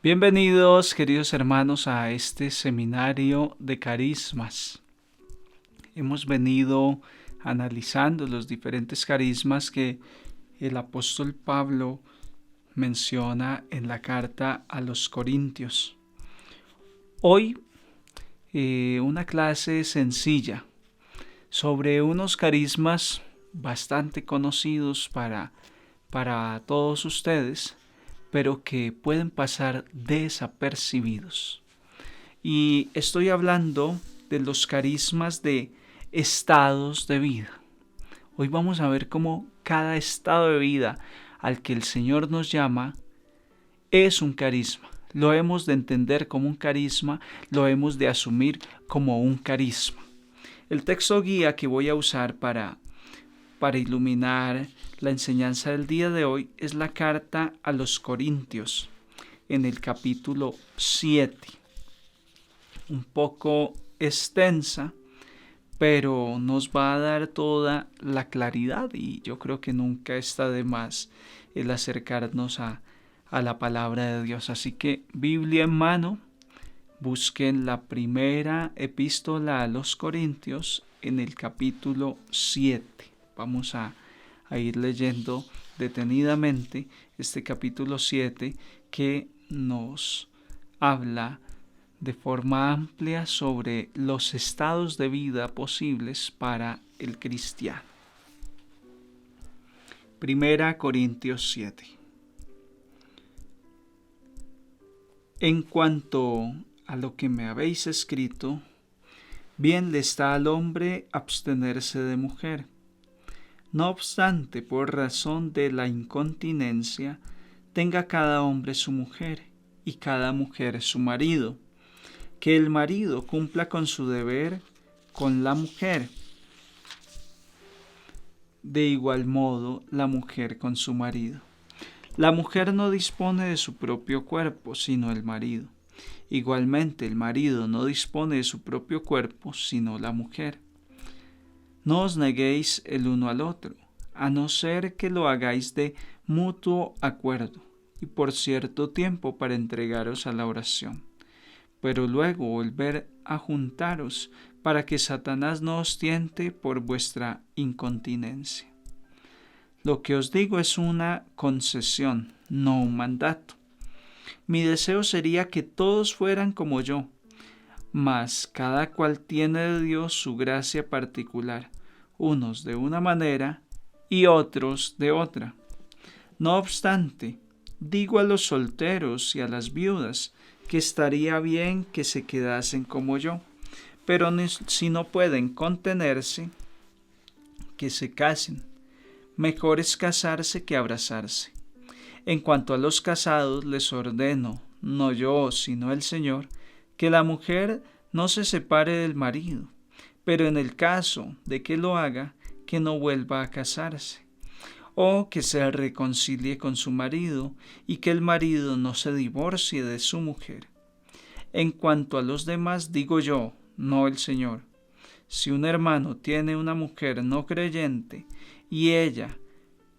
Bienvenidos, queridos hermanos, a este seminario de carismas. Hemos venido analizando los diferentes carismas que el apóstol Pablo menciona en la carta a los Corintios. Hoy, una clase sencilla sobre unos carismas bastante conocidos para todos ustedes, pero que pueden pasar desapercibidos. Y estoy hablando de los carismas de estados de vida. Hoy vamos a ver cómo cada estado de vida al que el Señor nos llama es un carisma. Lo hemos de entender como un carisma, lo hemos de asumir como un carisma. El texto guía que voy a usar para iluminar la enseñanza del día de hoy es la carta a los Corintios en el capítulo 7. Un poco extensa, pero nos va a dar toda la claridad y yo creo que nunca está de más el acercarnos a la palabra de Dios. Así que Biblia en mano, busquen la primera epístola a los Corintios en el capítulo 7. Vamos a ir leyendo detenidamente este capítulo 7 que nos habla de forma amplia sobre los estados de vida posibles para el cristiano. Primera Corintios 7. En cuanto a lo que me habéis escrito, bien le está al hombre abstenerse de mujer. No obstante, por razón de la incontinencia, tenga cada hombre su mujer y cada mujer su marido. Que el marido cumpla con su deber con la mujer. De igual modo, la mujer con su marido. La mujer no dispone de su propio cuerpo, sino el marido. Igualmente, el marido no dispone de su propio cuerpo, sino la mujer. No os neguéis el uno al otro, a no ser que lo hagáis de mutuo acuerdo, y por cierto tiempo para entregaros a la oración. Pero luego volver a juntaros, para que Satanás no os tiente por vuestra incontinencia. Lo que os digo es una concesión, no un mandato. Mi deseo sería que todos fueran como yo, mas cada cual tiene de Dios su gracia particular, unos de una manera y otros de otra. No obstante, digo a los solteros y a las viudas que estaría bien que se quedasen como yo, pero si no pueden contenerse, que se casen. Mejor es casarse que abrazarse. En cuanto a los casados, les ordeno, no yo, sino el Señor, que la mujer no se separe del marido, pero en el caso de que lo haga, que no vuelva a casarse, o que se reconcilie con su marido, y que el marido no se divorcie de su mujer. En cuanto a los demás, digo yo, no el Señor. Si un hermano tiene una mujer no creyente, y ella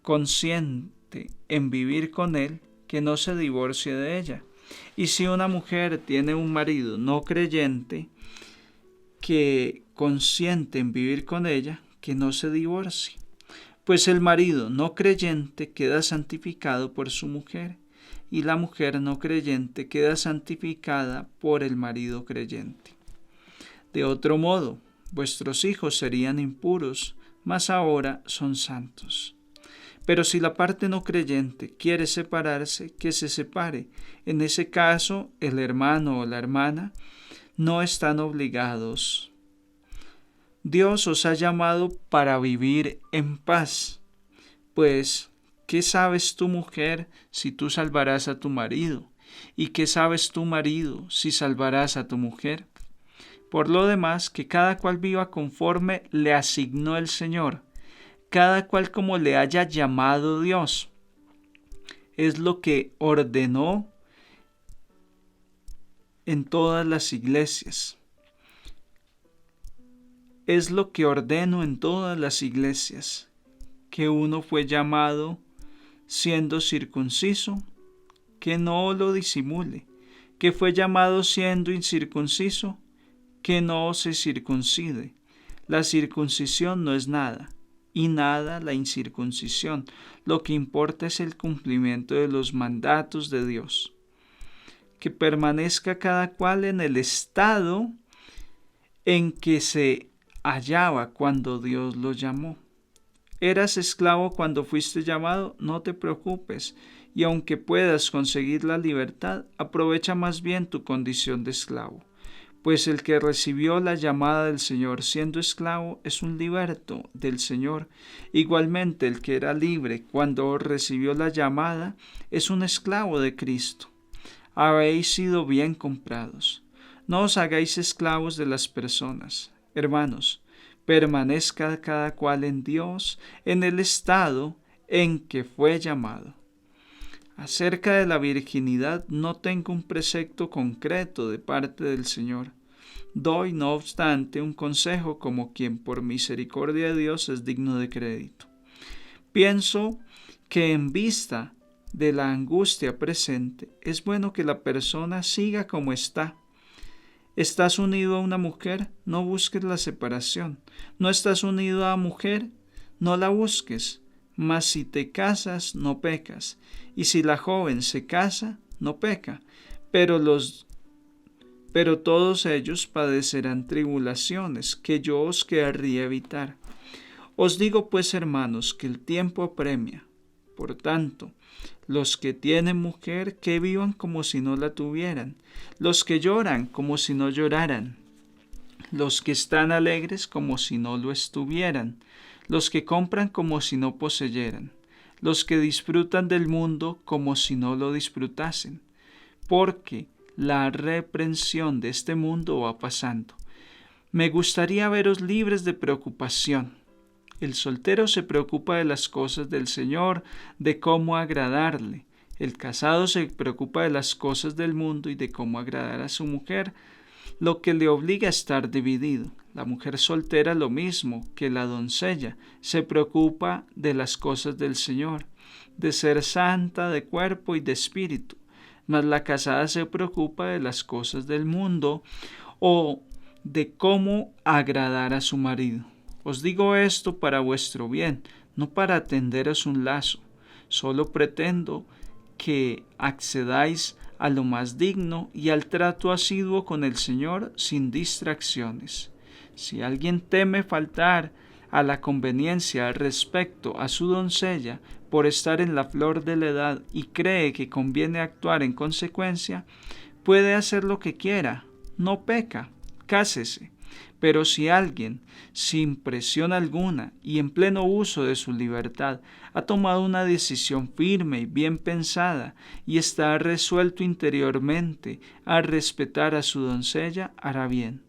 consiente en vivir con él, que no se divorcie de ella. Y si una mujer tiene un marido no creyente que consiente en vivir con ella, que no se divorcie. Pues el marido no creyente queda santificado por su mujer, y la mujer no creyente queda santificada por el marido creyente. De otro modo, vuestros hijos serían impuros, mas ahora son santos. Pero si la parte no creyente quiere separarse, que se separe. En ese caso, el hermano o la hermana no están obligados. Dios os ha llamado para vivir en paz. Pues, ¿qué sabes tú, mujer, si tú salvarás a tu marido? ¿Y qué sabes tú, marido, si salvarás a tu mujer? Por lo demás, que cada cual viva conforme le asignó el Señor, cada cual como le haya llamado Dios. Es lo que ordenó en todas las iglesias. Es lo que ordeno en todas las iglesias, que uno fue llamado siendo circunciso, que no lo disimule, que fue llamado siendo incircunciso, que no se circuncide. La circuncisión no es nada, y nada la incircuncisión. Lo que importa es el cumplimiento de los mandatos de Dios. Que permanezca cada cual en el estado en que se hallaba cuando Dios lo llamó. ¿Eras esclavo cuando fuiste llamado? No te preocupes, y aunque puedas conseguir la libertad, aprovecha más bien tu condición de esclavo. Pues el que recibió la llamada del Señor siendo esclavo es un liberto del Señor. Igualmente el que era libre cuando recibió la llamada es un esclavo de Cristo. Habéis sido bien comprados. No os hagáis esclavos de las personas. Hermanos, permanezca cada cual en Dios en el estado en que fue llamado. Acerca de la virginidad no tengo un precepto concreto de parte del Señor. Doy, no obstante, un consejo como quien por misericordia de Dios es digno de crédito. Pienso que en vista de la angustia presente es bueno que la persona siga como está. ¿Estás unido a una mujer? No busques la separación. ¿No estás unido a mujer? No la busques. Mas si te casas, no pecas. Y si la joven se casa, no peca. Pero todos ellos padecerán tribulaciones que yo os querría evitar. Os digo pues, hermanos, que el tiempo apremia. Por tanto, los que tienen mujer, que vivan como si no la tuvieran. Los que lloran, como si no lloraran. Los que están alegres, como si no lo estuvieran. Los que compran, como si no poseyeran. Los que disfrutan del mundo, como si no lo disfrutasen. Porque la reprensión de este mundo va pasando. Me gustaría veros libres de preocupación. El soltero se preocupa de las cosas del Señor, de cómo agradarle. El casado se preocupa de las cosas del mundo y de cómo agradar a su mujer, lo que le obliga a estar dividido. La mujer soltera, lo mismo que la doncella, se preocupa de las cosas del Señor, de ser santa de cuerpo y de espíritu. Mas la casada se preocupa de las cosas del mundo o de cómo agradar a su marido. Os digo esto para vuestro bien, no para tenderos un lazo. Solo pretendo que accedáis a lo más digno y al trato asiduo con el Señor sin distracciones. Si alguien teme faltar a la conveniencia respecto a su doncella por estar en la flor de la edad y cree que conviene actuar en consecuencia, puede hacer lo que quiera, no peca, cásese. Pero si alguien, sin presión alguna y en pleno uso de su libertad, ha tomado una decisión firme y bien pensada y está resuelto interiormente a respetar a su doncella, hará bien.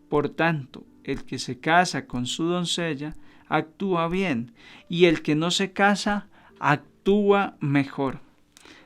Por tanto, el que se casa con su doncella actúa bien, y el que no se casa actúa mejor.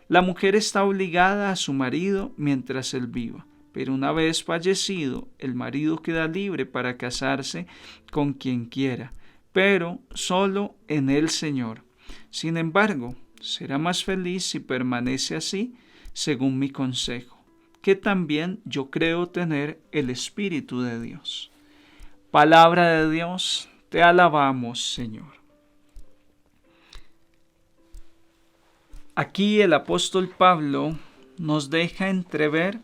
La mujer está obligada a su marido mientras él viva. Pero una vez fallecido, el marido queda libre para casarse con quien quiera, pero solo en el Señor. Sin embargo, será más feliz si permanece así, según mi consejo, que también yo creo tener el Espíritu de Dios. Palabra de Dios, te alabamos, Señor. Aquí el apóstol Pablo nos deja entrever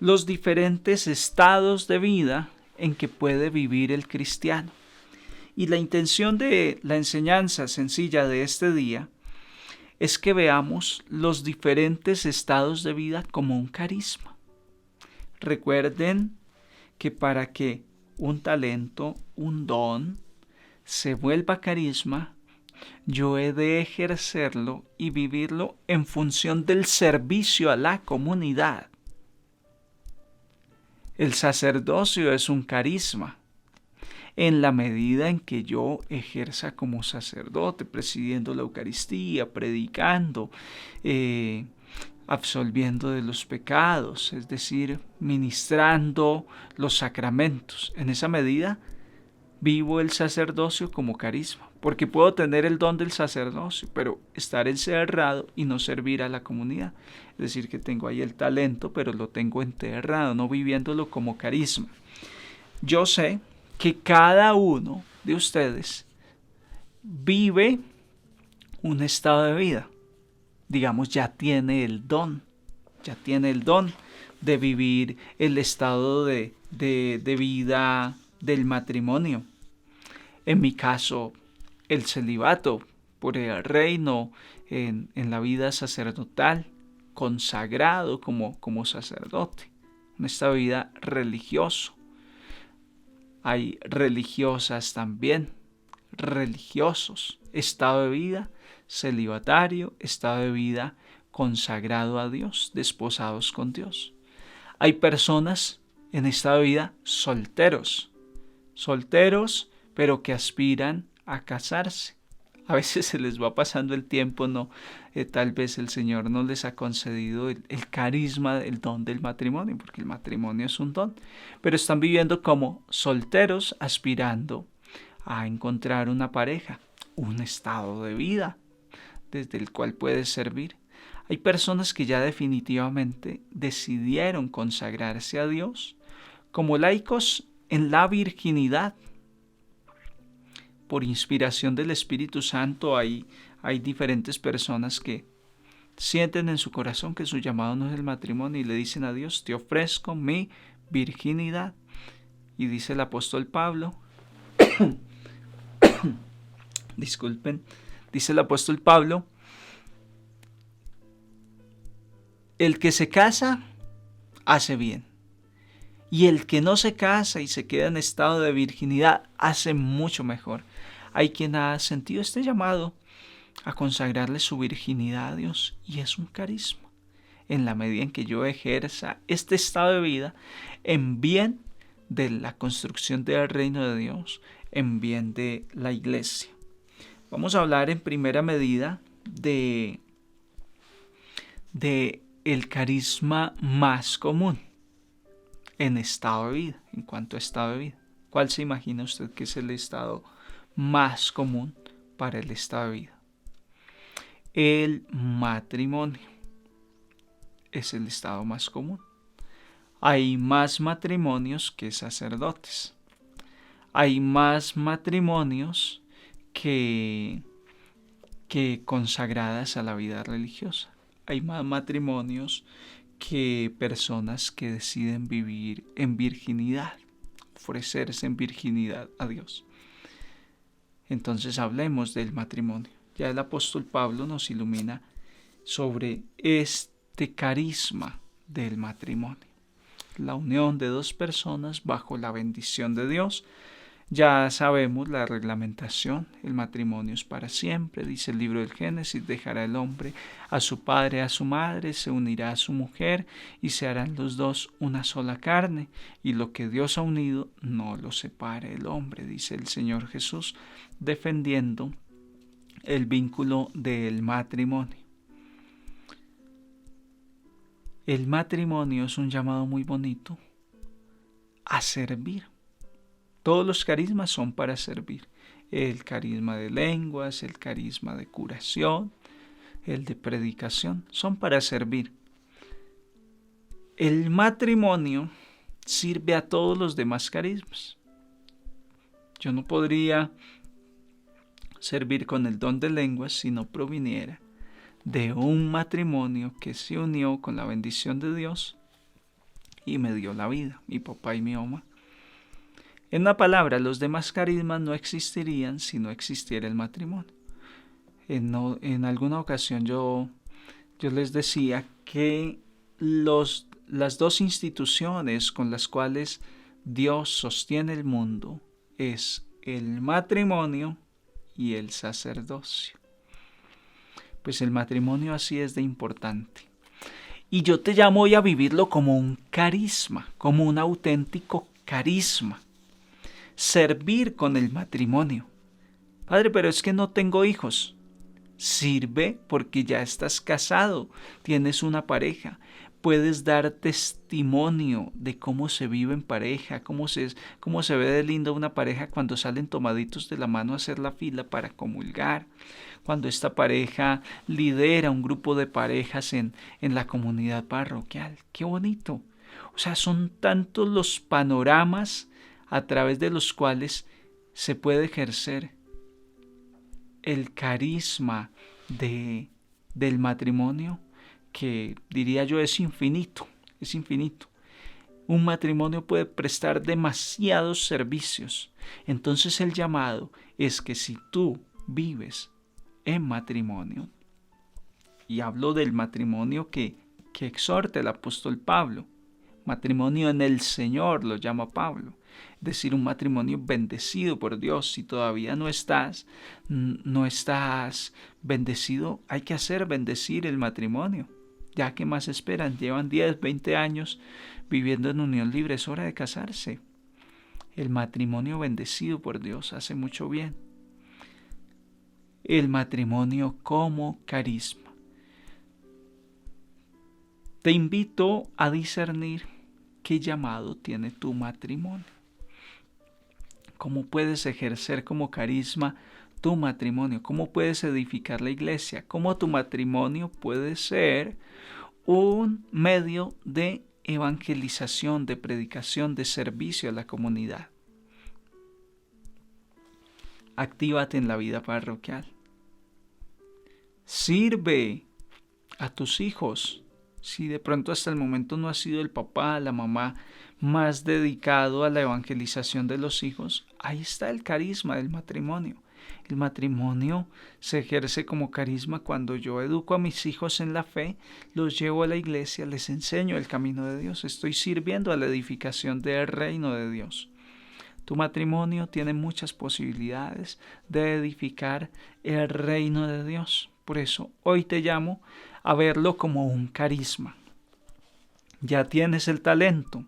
los diferentes estados de vida en que puede vivir el cristiano. Y la intención de la enseñanza sencilla de este día es que veamos los diferentes estados de vida como un carisma. Recuerden que para que un talento, un don, se vuelva carisma, yo he de ejercerlo y vivirlo en función del servicio a la comunidad. El sacerdocio es un carisma. En la medida en que yo ejerza como sacerdote, presidiendo la Eucaristía, predicando, absolviendo de los pecados, es decir, ministrando los sacramentos. En esa medida vivo el sacerdocio como carisma. porque puedo tener el don del sacerdocio, pero estar encerrado y no servir a la comunidad. Es decir, que tengo ahí el talento, pero lo tengo enterrado, no viviéndolo como carisma. Yo sé que cada uno de ustedes vive un estado de vida. Digamos, ya tiene el don de vivir el estado de vida del matrimonio. En mi caso, el celibato por el reino en la vida sacerdotal, consagrado como sacerdote, en esta vida religioso. Hay religiosas también, religiosos, estado de vida celibatario, estado de vida consagrado a Dios, desposados con Dios. Hay personas en estado de vida solteros, pero que aspiran a casarse. A veces se les va pasando el tiempo, no, tal vez el Señor no les ha concedido el carisma, el don del matrimonio, porque el matrimonio es un don, pero están viviendo como solteros aspirando a encontrar una pareja, un estado de vida desde el cual puedes servir. Hay personas que ya definitivamente decidieron consagrarse a Dios como laicos en la virginidad. Por inspiración del Espíritu Santo hay diferentes personas que sienten en su corazón que su llamado no es el matrimonio y le dicen a Dios: te ofrezco mi virginidad. Y dice el apóstol Pablo, dice el apóstol Pablo, el que se casa hace bien, y el que no se casa y se queda en estado de virginidad hace mucho mejor. Hay quien ha sentido este llamado a consagrarle su virginidad a Dios, y es un carisma. En la medida en que yo ejerza este estado de vida en bien de la construcción del reino de Dios, en bien de la iglesia. Vamos a hablar en primera medida de el carisma más común en estado de vida, en cuanto a estado de vida. ¿Cuál se imagina usted que es el estado más común para el estado de vida? El matrimonio es el estado más común. Hay más matrimonios que sacerdotes. Hay más matrimonios que consagradas a la vida religiosa. Hay más matrimonios que personas que deciden vivir en virginidad, ofrecerse en virginidad a Dios. Entonces hablemos del matrimonio. Ya el apóstol Pablo nos ilumina sobre este carisma del matrimonio. La unión de dos personas bajo la bendición de Dios. Ya sabemos la reglamentación, el matrimonio es para siempre, dice el libro del Génesis: dejará el hombre a su padre, a su madre, se unirá a su mujer y se harán los dos una sola carne, y lo que Dios ha unido no lo separe el hombre, dice el Señor Jesús, defendiendo el vínculo del matrimonio. El matrimonio es un llamado muy bonito a servir. Todos los carismas son para servir. El carisma de lenguas, el carisma de curación, el de predicación, son para servir. El matrimonio sirve a todos los demás carismas. Yo no podría servir con el don de lenguas si no proviniera de un matrimonio que se unió con la bendición de Dios y me dio la vida, mi papá y mi mamá. En una palabra, los demás carismas no existirían si no existiera el matrimonio. En alguna ocasión yo les decía que las dos instituciones con las cuales Dios sostiene el mundo es el matrimonio y el sacerdocio. Pues el matrimonio así es de importante. Y yo te llamo hoy a vivirlo como un carisma, como un auténtico carisma. Servir con el matrimonio. Padre, pero es que no tengo hijos. Sirve porque ya estás casado, tienes una pareja, puedes dar testimonio de cómo se vive en pareja, cómo se ve de linda una pareja cuando salen tomaditos de la mano a hacer la fila para comulgar, cuando esta pareja lidera un grupo de parejas en la comunidad parroquial. ¡Qué bonito! O sea, son tantos los panoramas a través de los cuales se puede ejercer el carisma del matrimonio, que diría yo es infinito, es infinito. Un matrimonio puede prestar demasiados servicios. Entonces el llamado es que si tú vives en matrimonio, y hablo del matrimonio que exhorta el apóstol Pablo, matrimonio en el Señor lo llama Pablo, es decir, un matrimonio bendecido por Dios. Si todavía no estás bendecido, hay que hacer bendecir el matrimonio. Ya que más esperan, llevan 10, 20 años viviendo en unión libre, es hora de casarse. El matrimonio bendecido por Dios hace mucho bien. El matrimonio como carisma. Te invito a discernir qué llamado tiene tu matrimonio. ¿Cómo puedes ejercer como carisma tu matrimonio? ¿Cómo puedes edificar la iglesia? ¿Cómo tu matrimonio puede ser un medio de evangelización, de predicación, de servicio a la comunidad? Actívate en la vida parroquial. Sirve a tus hijos. Si de pronto hasta el momento no has sido el papá, la mamá más dedicado a la evangelización de los hijos, ahí está el carisma del matrimonio. El matrimonio se ejerce como carisma cuando yo educo a mis hijos en la fe, los llevo a la iglesia, les enseño el camino de Dios. Estoy sirviendo a la edificación del reino de Dios. Tu matrimonio tiene muchas posibilidades de edificar el reino de Dios. Por eso hoy te llamo a verlo como un carisma. Ya tienes el talento,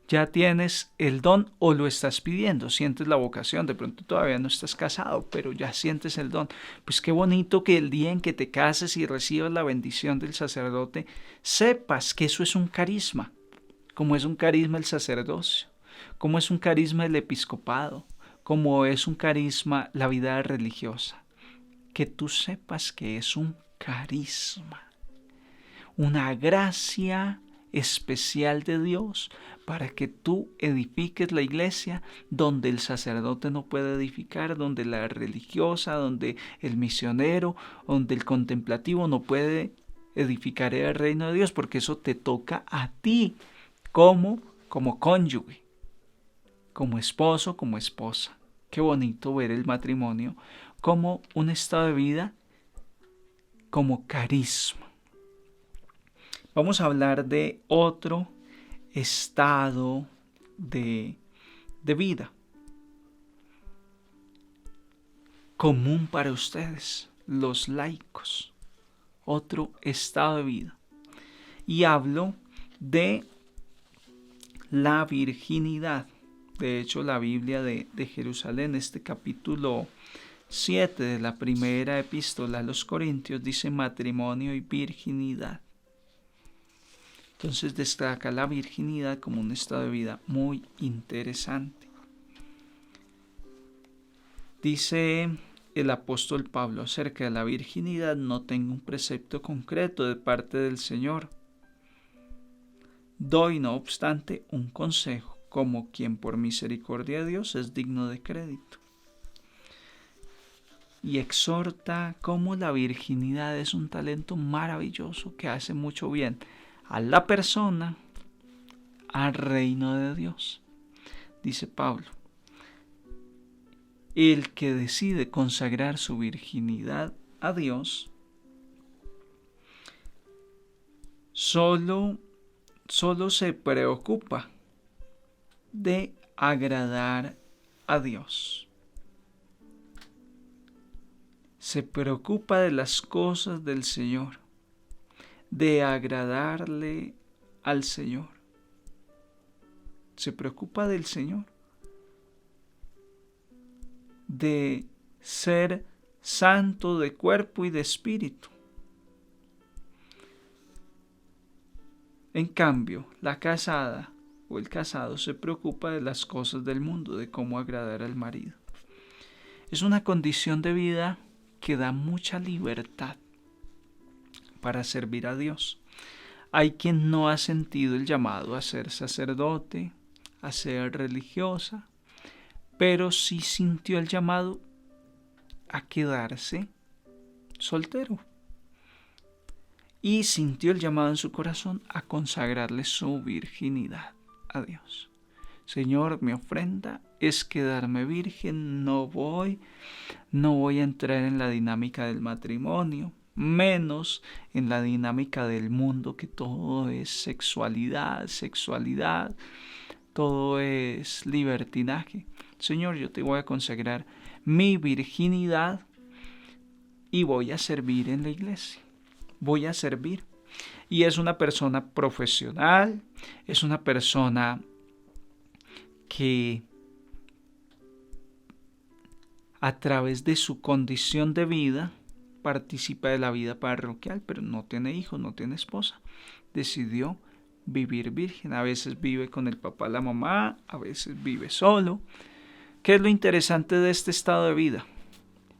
ya tienes el don o lo estás pidiendo, sientes la vocación, de pronto todavía no estás casado, pero ya sientes el don. Pues qué bonito que el día en que te cases y recibas la bendición del sacerdote, sepas que eso es un carisma, como es un carisma el sacerdocio, como es un carisma el episcopado, como es un carisma la vida religiosa. Que tú sepas que es un carisma, una gracia especial de Dios para que tú edifiques la iglesia donde el sacerdote no puede edificar, donde la religiosa, donde el misionero, donde el contemplativo no puede edificar el reino de Dios, porque eso te toca a ti como cónyuge, como esposo, como esposa. Qué bonito ver el matrimonio como un estado de vida, como carisma. Vamos a hablar de otro estado de vida común para ustedes, los laicos. Otro estado de vida. Y hablo de la virginidad. De hecho, la Biblia de Jerusalén, este capítulo 7 de la primera epístola a los Corintios, dice matrimonio y virginidad. Entonces destaca la virginidad como un estado de vida muy interesante. Dice el apóstol Pablo acerca de la virginidad: no tengo un precepto concreto de parte del Señor. Doy, no obstante, un consejo, como quien por misericordia de Dios es digno de crédito. Y exhorta cómo la virginidad es un talento maravilloso que hace mucho bien a la persona, al reino de Dios. Dice Pablo: el que decide consagrar su virginidad a Dios solo se preocupa de agradar a Dios. Se preocupa de las cosas del Señor, de agradarle al Señor. Se preocupa del Señor, de ser santo de cuerpo y de espíritu. En cambio, la casada o el casado se preocupa de las cosas del mundo, de cómo agradar al marido. Es una condición de vida que da mucha libertad para servir a Dios. Hay quien no ha sentido el llamado a ser sacerdote, a ser religiosa, pero sí sintió el llamado a quedarse soltero. Y sintió el llamado en su corazón a consagrarle su virginidad a Dios. Señor, mi ofrenda es quedarme virgen, no voy a entrar en la dinámica del matrimonio, menos en la dinámica del mundo, que todo es sexualidad, todo es libertinaje. Señor, yo te voy a consagrar mi virginidad y voy a servir en la iglesia. Voy a servir. Y es una persona profesional, es una persona que a través de su condición de vida participa de la vida parroquial, pero no tiene hijos, no tiene esposa. Decidió vivir virgen. A veces vive con el papá, la mamá, a veces vive solo. ¿Qué es lo interesante de este estado de vida?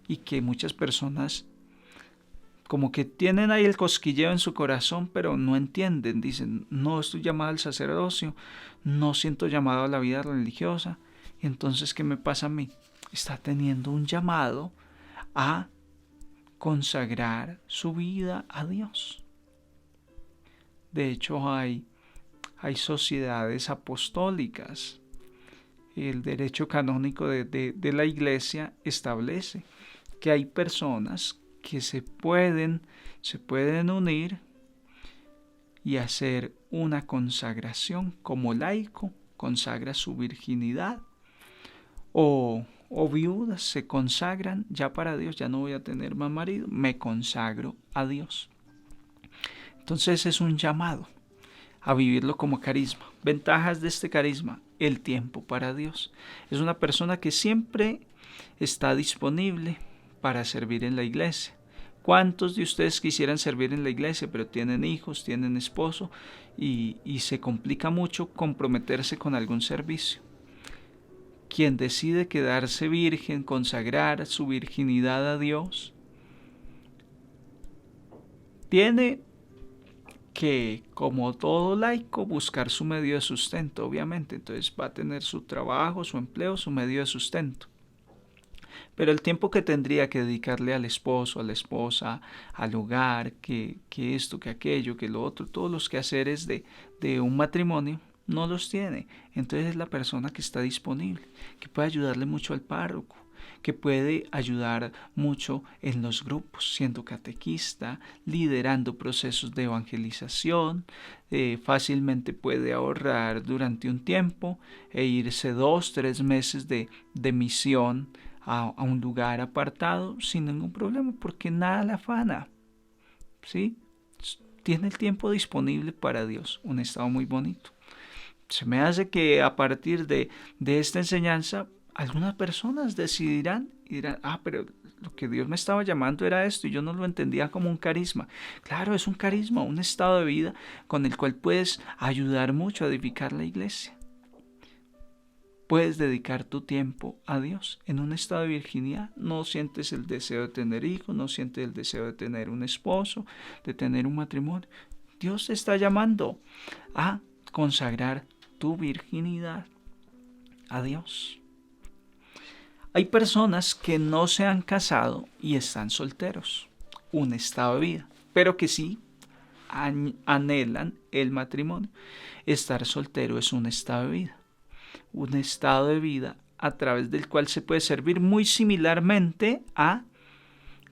Y que muchas personas como que tienen ahí el cosquilleo en su corazón, pero no entienden. Dicen, no estoy llamado al sacerdocio, no siento llamado a la vida religiosa. Y entonces, ¿qué me pasa a mí? Está teniendo un llamado a consagrar su vida a Dios. De hecho, hay sociedades apostólicas. El derecho canónico de la Iglesia establece que hay personas que se pueden unir y hacer una consagración. Como laico consagra su virginidad, o viudas se consagran ya para Dios. Ya no voy a tener más marido, me consagro a Dios. Entonces es un llamado a vivirlo como carisma. Ventajas de este carisma: el tiempo para Dios. Es una persona que siempre está disponible para servir en la iglesia. ¿Cuántos de ustedes quisieran servir en la iglesia, pero tienen hijos, tienen esposo y se complica mucho comprometerse con algún servicio? Quien decide quedarse virgen, consagrar su virginidad a Dios, tiene que, como todo laico, buscar su medio de sustento, obviamente. Entonces va a tener su trabajo, su empleo, su medio de sustento. Pero el tiempo que tendría que dedicarle al esposo, a la esposa, al hogar, que esto, que aquello, que lo otro, todos los quehaceres de un matrimonio, no los tiene. Entonces es la persona que está disponible, que puede ayudarle mucho al párroco, que puede ayudar mucho en los grupos, siendo catequista, liderando procesos de evangelización. Fácilmente puede ahorrar durante un tiempo e irse 2-3 meses de misión a un lugar apartado sin ningún problema, porque nada le afana, ¿sí? Tiene el tiempo disponible para Dios. Un estado muy bonito. Se me hace que a partir de esta enseñanza, algunas personas decidirán y dirán, pero lo que Dios me estaba llamando era esto y yo no lo entendía como un carisma. Claro, es un carisma, un estado de vida con el cual puedes ayudar mucho a edificar la iglesia. Puedes dedicar tu tiempo a Dios. En un estado de virginidad no sientes el deseo de tener hijos, no sientes el deseo de tener un esposo, de tener un matrimonio. Dios te está llamando a consagrar tu virginidad a Dios. Hay personas que no se han casado y están solteros, un estado de vida, pero que sí anhelan el matrimonio. Estar soltero es un estado de vida. Un estado de vida a través del cual se puede servir muy similarmente a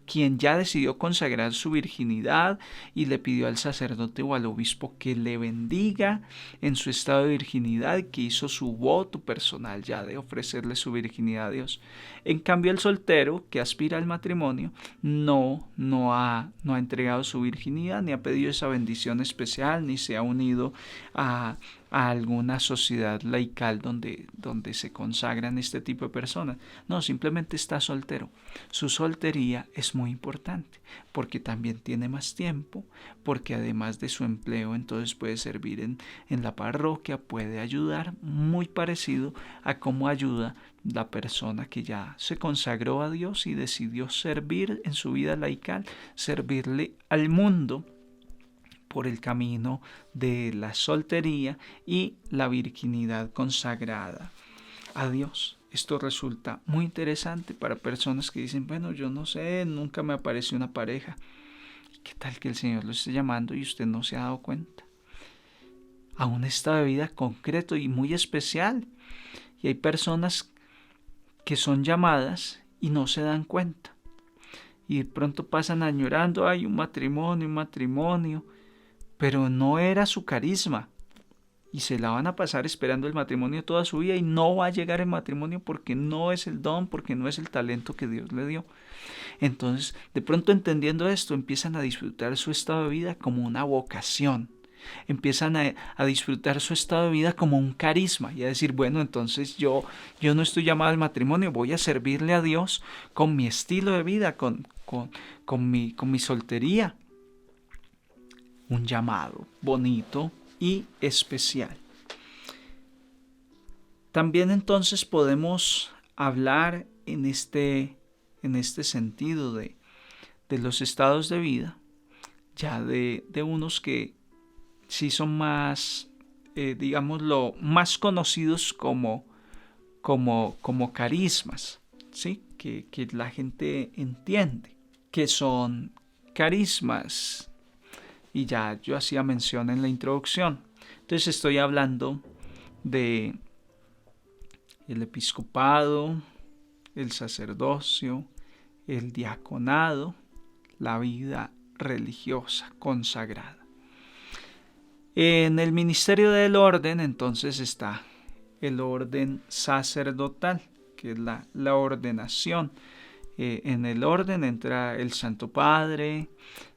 quien ya decidió consagrar su virginidad y le pidió al sacerdote o al obispo que le bendiga en su estado de virginidad y que hizo su voto personal ya de ofrecerle su virginidad a Dios. En cambio, el soltero que aspira al matrimonio no ha entregado su virginidad, ni ha pedido esa bendición especial, ni se ha unido a a alguna sociedad laical donde se consagran este tipo de personas. No, simplemente está soltero. Su soltería es muy importante porque también tiene más tiempo, porque además de su empleo entonces puede servir en la parroquia, puede ayudar, muy parecido a cómo ayuda la persona que ya se consagró a Dios y decidió servir en su vida laical, servirle al mundo por el camino de la soltería y la virginidad consagrada a Dios. Esto resulta muy interesante para personas que dicen, bueno, yo no sé, nunca me apareció una pareja. ¿Qué tal que el Señor lo esté llamando y usted no se ha dado cuenta? A un estado de vida concreto y muy especial. Y hay personas que son llamadas y no se dan cuenta. Y de pronto pasan añorando, hay un matrimonio, pero no era su carisma. Y se la van a pasar esperando el matrimonio toda su vida y no va a llegar el matrimonio porque no es el don, porque no es el talento que Dios le dio. Entonces, de pronto entendiendo esto, empiezan a disfrutar su estado de vida como una vocación. Empiezan a disfrutar su estado de vida como un carisma y a decir, bueno, entonces yo no estoy llamado al matrimonio, voy a servirle a Dios con mi estilo de vida, con mi soltería. Un llamado bonito y especial. También entonces podemos hablar en este sentido de los estados de vida, ya de unos que sí son más, digámoslo, más conocidos como carismas, ¿sí? Que la gente entiende que son carismas. Y ya yo hacía mención en la introducción. Entonces estoy hablando de el episcopado, el sacerdocio, el diaconado, la vida religiosa consagrada. En el ministerio del orden entonces está el orden sacerdotal, que es la ordenación. En el orden entra el Santo Padre,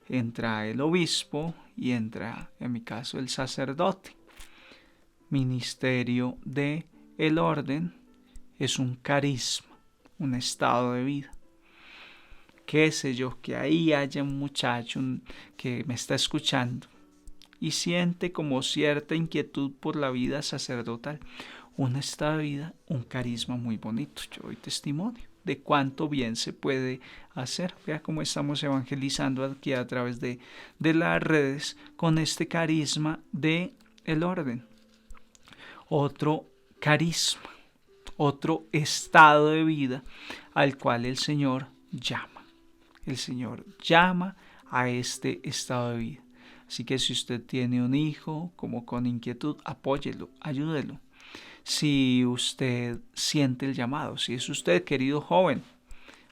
entra el obispo y entra, en mi caso, el sacerdote. Ministerio de el orden es un carisma, un estado de vida. Qué sé yo, que ahí haya un muchacho que me está escuchando y siente como cierta inquietud por la vida sacerdotal, un estado de vida, un carisma muy bonito. Yo doy testimonio de cuánto bien se puede hacer. Vea cómo estamos evangelizando aquí a través de las redes con este carisma de el orden. Otro carisma, otro estado de vida al cual el Señor llama. El Señor llama a este estado de vida. Así que si usted tiene un hijo como con inquietud, apóyelo, ayúdelo. Si usted siente el llamado, si es usted, querido joven,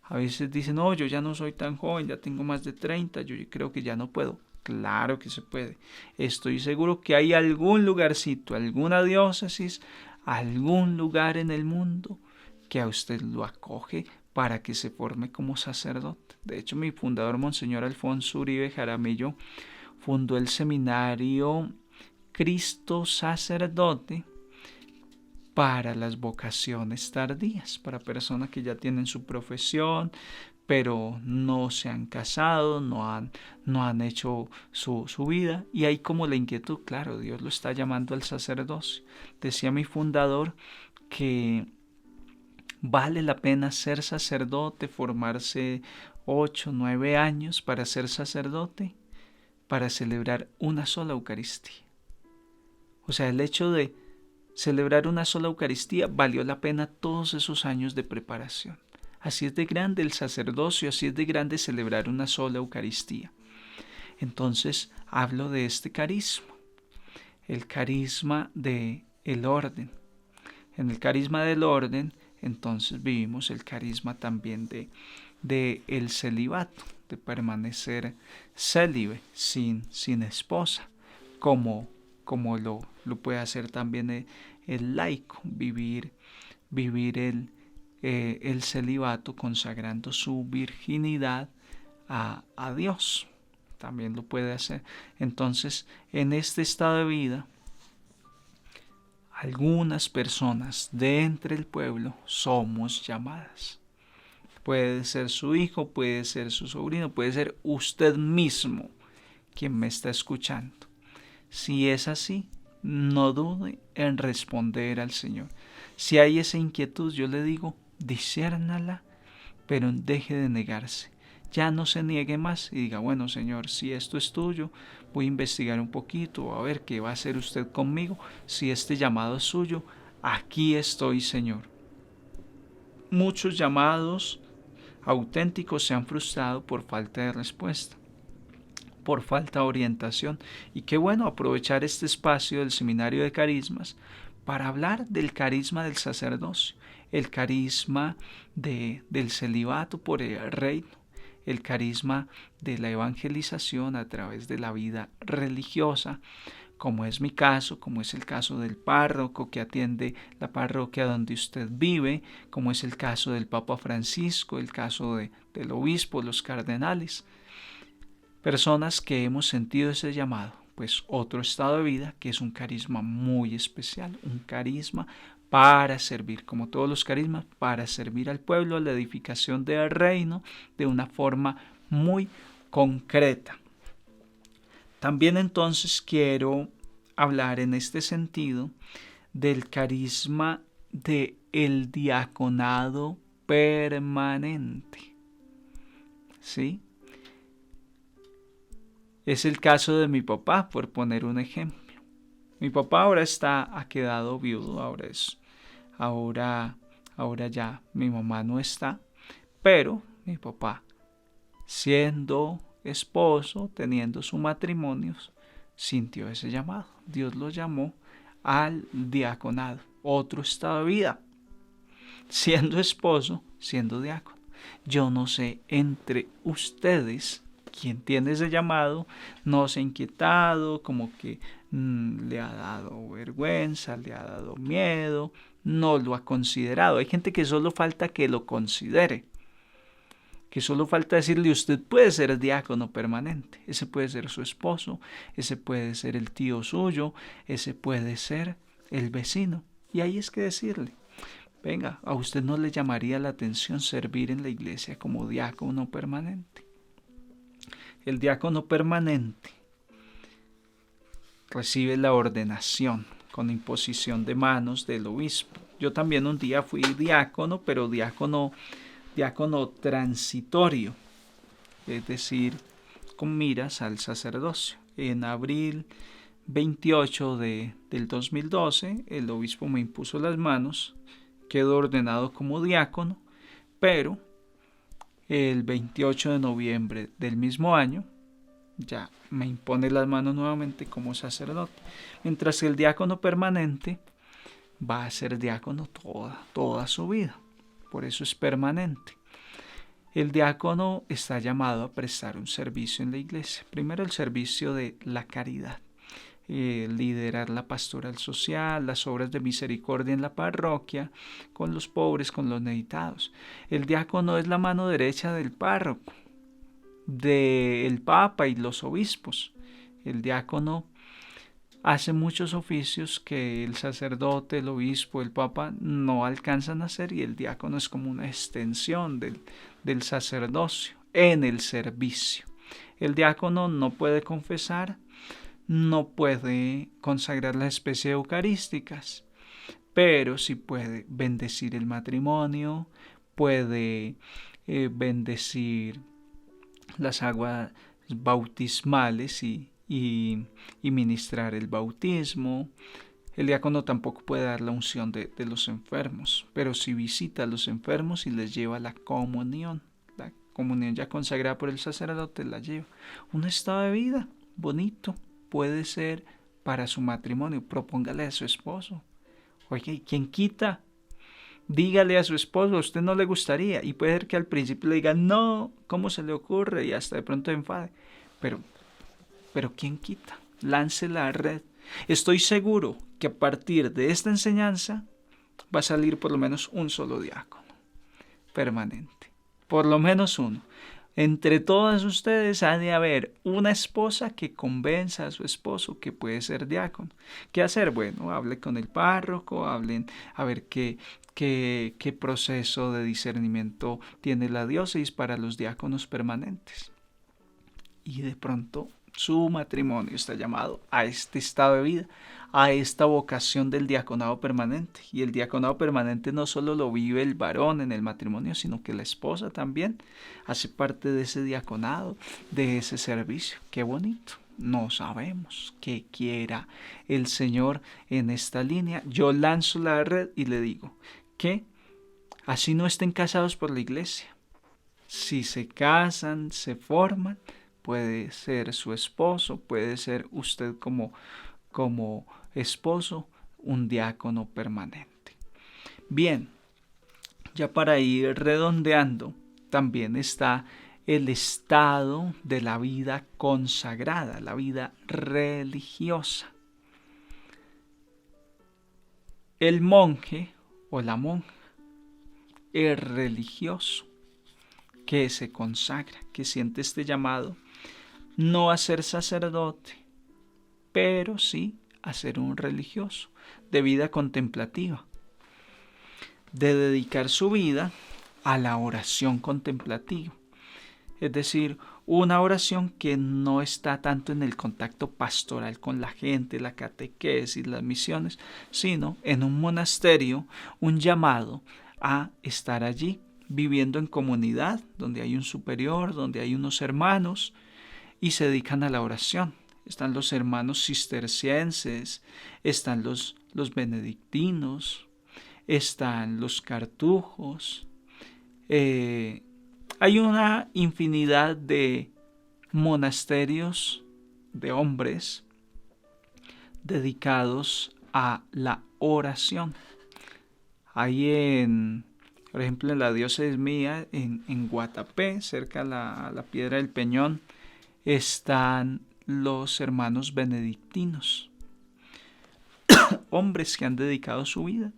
a veces dice, no, yo ya no soy tan joven, ya tengo más de 30, yo creo que ya no puedo. Claro que se puede. Estoy seguro que hay algún lugarcito, alguna diócesis, algún lugar en el mundo que a usted lo acoge para que se forme como sacerdote. De hecho, mi fundador, Monseñor Alfonso Uribe Jaramillo, fundó el seminario Cristo Sacerdote para las vocaciones tardías, para personas que ya tienen su profesión, pero no se han casado, no han hecho su vida, y hay como la inquietud, claro, Dios lo está llamando al sacerdocio. Decía mi fundador que vale la pena ser sacerdote, formarse 8, 9 años para ser sacerdote, para celebrar una sola Eucaristía. O sea, el hecho de celebrar una sola Eucaristía valió la pena todos esos años de preparación. Así es de grande el sacerdocio, así es de grande celebrar una sola Eucaristía. Entonces hablo de este carisma, el carisma del orden. En el carisma del orden, entonces vivimos el carisma también de el celibato, de permanecer célibe, sin esposa, como lo puede hacer también el laico, vivir el celibato consagrando su virginidad a Dios. También lo puede hacer. Entonces, en este estado de vida, algunas personas de entre el pueblo somos llamadas. Puede ser su hijo, puede ser su sobrino, puede ser usted mismo quien me está escuchando. Si es así, no dude en responder al Señor. Si hay esa inquietud, yo le digo, disciérnala, pero deje de negarse. Ya no se niegue más y diga, bueno, Señor, si esto es tuyo, voy a investigar un poquito, a ver qué va a hacer usted conmigo. Si este llamado es suyo, aquí estoy, Señor. Muchos llamados auténticos se han frustrado por falta de respuesta, por falta de orientación. Y qué bueno aprovechar este espacio del Seminario de Carismas para hablar del carisma del sacerdocio, el carisma del celibato por el reino, el carisma de la evangelización a través de la vida religiosa, como es mi caso, como es el caso del párroco que atiende la parroquia donde usted vive, como es el caso del Papa Francisco, el caso del obispo, los cardenales. Personas que hemos sentido ese llamado, pues otro estado de vida que es un carisma muy especial, un carisma para servir, como todos los carismas, para servir al pueblo, a la edificación del reino de una forma muy concreta. También entonces quiero hablar en este sentido del carisma del diaconado permanente. ¿Sí? Es el caso de mi papá, por poner un ejemplo. Mi papá ahora ha quedado viudo, ahora ya mi mamá no está, pero mi papá, siendo esposo, teniendo su matrimonio, sintió ese llamado. Dios lo llamó al diaconado, otro estado de vida, siendo esposo, siendo diácono. Yo no sé entre ustedes quién tiene ese llamado, no se ha inquietado, como que le ha dado vergüenza, le ha dado miedo, no lo ha considerado. Hay gente que solo falta que lo considere, que solo falta decirle, usted puede ser diácono permanente. Ese puede ser su esposo, ese puede ser el tío suyo, ese puede ser el vecino. Y ahí es que decirle, venga, ¿a usted no le llamaría la atención servir en la iglesia como diácono permanente? El diácono permanente recibe la ordenación con imposición de manos del obispo. Yo también un día fui diácono, pero diácono transitorio, es decir, con miras al sacerdocio. En abril 28 del 2012, el obispo me impuso las manos, quedó ordenado como diácono, pero el 28 de noviembre del mismo año ya me impone las manos nuevamente como sacerdote, mientras que el diácono permanente va a ser diácono toda su vida. Por eso es permanente. El diácono está llamado a prestar un servicio en la iglesia. Primero, el servicio de la caridad, liderar la pastoral social, las obras de misericordia en la parroquia, con los pobres, con los necesitados. El diácono es la mano derecha del párroco, del papa y los obispos. El diácono hace muchos oficios que el sacerdote, el obispo, el papa no alcanzan a hacer, y el diácono es como una extensión del sacerdocio en el servicio. El diácono no puede confesar, no puede consagrar las especies eucarísticas, pero sí puede bendecir el matrimonio, puede bendecir las aguas bautismales y ministrar el bautismo. El diácono tampoco puede dar la unción de los enfermos, pero sí visita a los enfermos y les lleva la comunión. La comunión ya consagrada por el sacerdote la lleva. Un estado de vida bonito puede ser para su matrimonio. Propóngale a su esposo. Oye, ¿quién quita? Dígale a su esposo, a usted no le gustaría. Y puede ser que al principio le diga, no, ¿cómo se le ocurre? Y hasta de pronto enfade. Pero ¿quién quita? Lance la red. Estoy seguro que a partir de esta enseñanza va a salir por lo menos un solo diácono permanente. Por lo menos uno. Entre todas ustedes ha de haber una esposa que convenza a su esposo que puede ser diácono. ¿Qué hacer? Bueno, hable con el párroco, hablen a ver qué proceso de discernimiento tiene la diócesis para los diáconos permanentes. Y de pronto su matrimonio está llamado a este estado de vida, a esta vocación del diaconado permanente. Y el diaconado permanente no solo lo vive el varón en el matrimonio, sino que la esposa también hace parte de ese diaconado, de ese servicio. Qué bonito. No sabemos qué quiera el Señor en esta línea. Yo lanzo la red y le digo que así no estén casados por la iglesia. Si se casan, se forman, puede ser su esposo, puede ser usted como esposo, un diácono permanente. Bien, ya para ir redondeando, también está el estado de la vida consagrada, la vida religiosa. El monje o la monja es religioso, que se consagra, que siente este llamado, no a ser sacerdote, pero sí a ser un religioso, de vida contemplativa, de dedicar su vida a la oración contemplativa. Es decir, una oración que no está tanto en el contacto pastoral con la gente, la catequesis, las misiones, sino en un monasterio, un llamado a estar allí, viviendo en comunidad, donde hay un superior, donde hay unos hermanos, y se dedican a la oración. Están los hermanos cistercienses, están los benedictinos, están los cartujos. Hay una infinidad de monasterios de hombres dedicados a la oración. Hay por ejemplo, en la diócesis mía, en Guatapé, cerca a la Piedra del Peñón, están los hermanos benedictinos, hombres que han dedicado su vida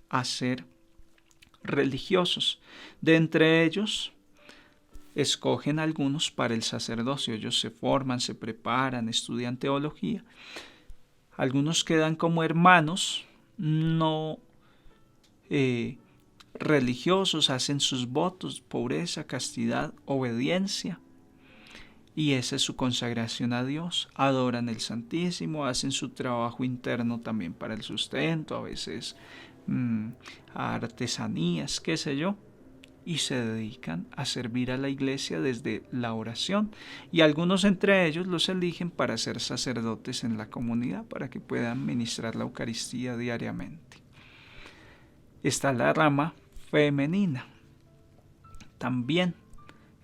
a ser religiosos. De entre ellos, escogen algunos para el sacerdocio. Ellos se forman, se preparan, estudian teología. Algunos quedan como hermanos, no religiosos, hacen sus votos, pobreza, castidad, obediencia. Y esa es su consagración a Dios. Adoran el Santísimo, hacen su trabajo interno también para el sustento, a veces a artesanías, qué sé yo, y se dedican a servir a la iglesia desde la oración. Y algunos entre ellos los eligen para ser sacerdotes en la comunidad, para que puedan ministrar la Eucaristía diariamente. Está la rama femenina, también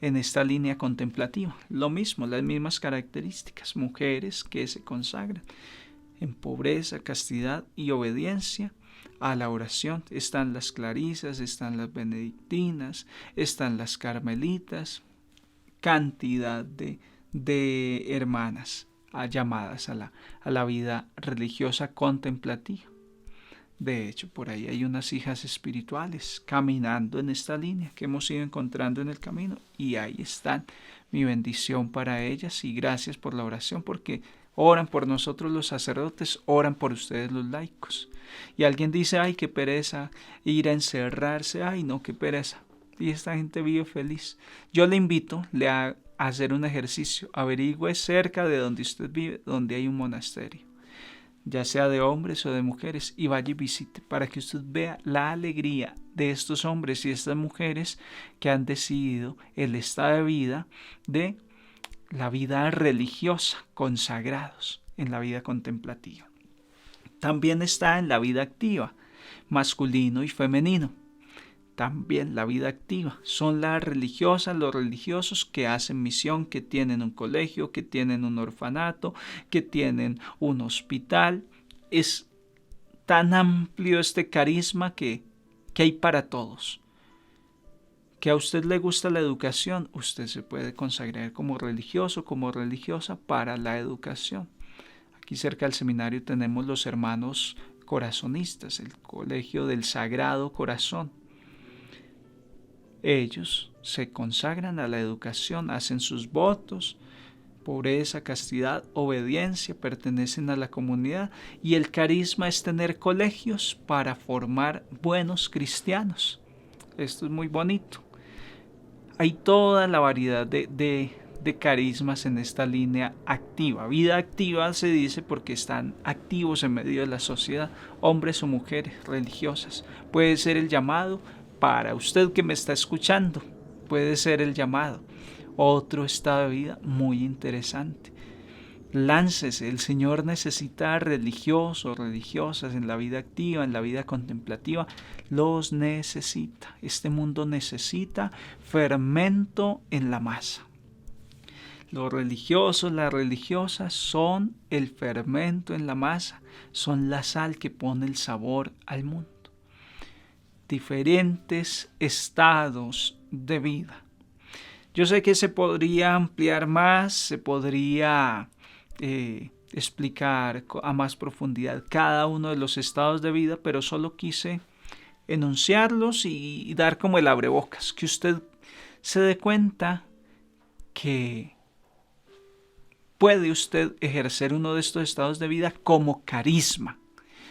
en esta línea contemplativa. Lo mismo, las mismas características. Mujeres que se consagran en pobreza, castidad y obediencia a la oración. Están las clarisas, están las benedictinas, están las carmelitas, cantidad de hermanas llamadas a la vida religiosa contemplativa. De hecho, por ahí hay unas hijas espirituales caminando en esta línea que hemos ido encontrando en el camino, y ahí están. Mi bendición para ellas y gracias por la oración, porque oran por nosotros los sacerdotes, oran por ustedes los laicos. Y alguien dice, ay, qué pereza ir a encerrarse, ay, no, qué pereza. Y esta gente vive feliz. Yo le invito a hacer un ejercicio, averigüe cerca de donde usted vive, donde hay un monasterio, ya sea de hombres o de mujeres, y vaya y visite para que usted vea la alegría de estos hombres y estas mujeres que han decidido el estado de vida de la vida religiosa, consagrados en la vida contemplativa. También está en la vida activa, masculino y femenino. También la vida activa. Son las religiosas, los religiosos que hacen misión, que tienen un colegio, que tienen un orfanato, que tienen un hospital. Es tan amplio este carisma que hay para todos. Que a usted le gusta la educación, usted se puede consagrar como religioso, como religiosa para la educación. Aquí cerca del seminario tenemos los hermanos corazonistas, el Colegio del Sagrado Corazón. Ellos se consagran a la educación, hacen sus votos, pobreza, castidad, obediencia, pertenecen a la comunidad, y el carisma es tener colegios para formar buenos cristianos. Esto es muy bonito. Hay toda la variedad de carismas en esta línea activa. Vida activa se dice porque están activos en medio de la sociedad, hombres o mujeres religiosas. Puede ser el llamado para usted que me está escuchando, puede ser el llamado. Otro estado de vida muy interesante. Láncese, el Señor necesita religiosos, religiosas en la vida activa, en la vida contemplativa, los necesita. Este mundo necesita fermento en la masa. Los religiosos, las religiosas son el fermento en la masa, son la sal que pone el sabor al mundo. Diferentes estados de vida. Yo sé que se podría ampliar más, se podría explicar a más profundidad cada uno de los estados de vida, pero solo quise enunciarlos y dar como el abrebocas, que usted se dé cuenta que puede usted ejercer uno de estos estados de vida como carisma,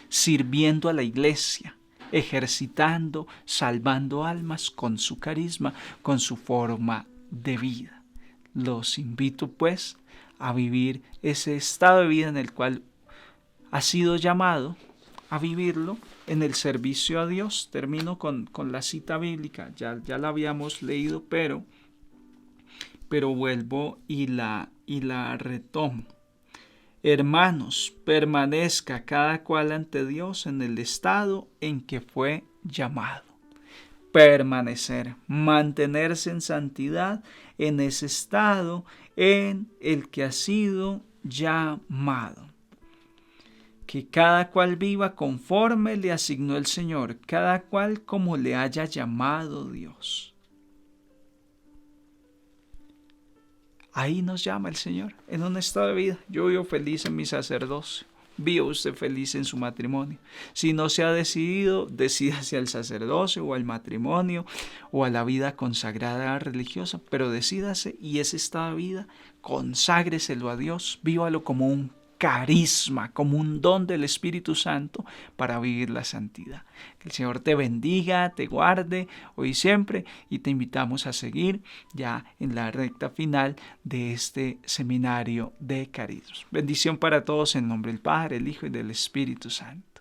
sirviendo a la iglesia, ejercitando, salvando almas con su carisma, con su forma de vida. Los invito pues a vivir ese estado de vida en el cual ha sido llamado a vivirlo en el servicio a Dios. Termino con la cita bíblica, ya la habíamos leído, pero vuelvo y la retomo. Hermanos, permanezca cada cual ante Dios en el estado en que fue llamado. Permanecer, mantenerse en santidad en ese estado en el que ha sido llamado. Que cada cual viva conforme le asignó el Señor, cada cual como le haya llamado Dios. Ahí nos llama el Señor, en un estado de vida. Yo vivo feliz en mi sacerdocio. ¿Vive usted feliz en su matrimonio? Si no se ha decidido, decídase al sacerdocio o al matrimonio o a la vida consagrada religiosa, pero decídase y ese estado de vida, conságreselo a Dios, vívalo como un carisma, como un don del Espíritu Santo para vivir la santidad. Que el Señor te bendiga, te guarde hoy y siempre, y te invitamos a seguir ya en la recta final de este seminario de carismas. Bendición para todos en nombre del Padre, el Hijo y del Espíritu Santo.